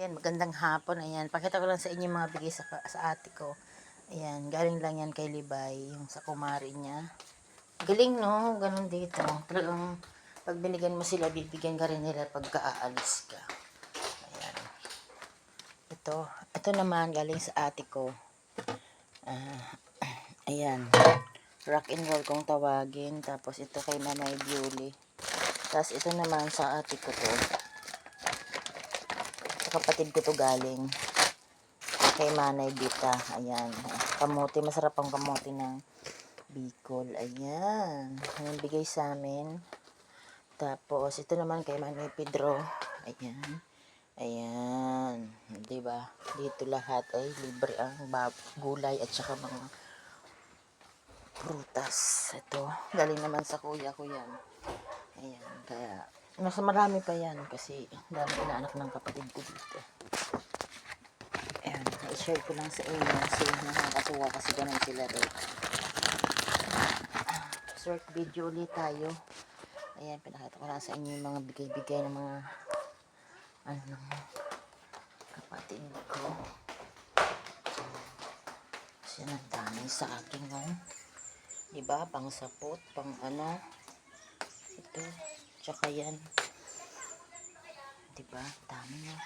Ayan, magandang hapon. Ayan, pakita ko lang sa inyo yung mga bigay sa ate ko. Ayan, galing lang yan kay Libay, yung sa kumari niya. Galing, no? Ganun dito. Talagang, pag binigyan mo sila, bibigyan ka rin nila pagka aalis ka. Ayan. Ito naman, galing sa ate ko. Ayan. Rock and roll kung tawagin. Tapos ito kay Mamay Beauty. Tapos ito naman sa ate ko to. Sa kapatid ko to galing. Kay Manay Dita. Ayan. Kamote. Masarap ang kamote ng Bicol. Ayan. Ayan bigay sa amin. Tapos ito naman kay Manay Pedro. Ayan. Ayan. Diba? Dito lahat ay libre ang gulay at saka mga prutas. Ito. Galing naman sa kuya ko yan. Ayan. Kaya mas marami pa yan kasi dami inaanak ng kapatid ko dito. Ayan, i-share ko lang sa inyo kasi nakakatuwa kasi ganun sila rin. Short video ulit tayo. Ayan, pinakita ko lang sa inyo yung mga bigay-bigay ng mga ng kapatid ko. Kasi nagdami sa akin ng diba, pang sapot, pang ito, tsaka yan. Diba, dami na.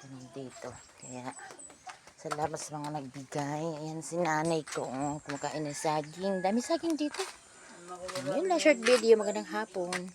Ganun dito. Kaya, salamat sa mga nagbigay. Ayan si nanay ko. Kumakain ng saging. Dami saging dito. Ayan lang short video. Magandang hapon.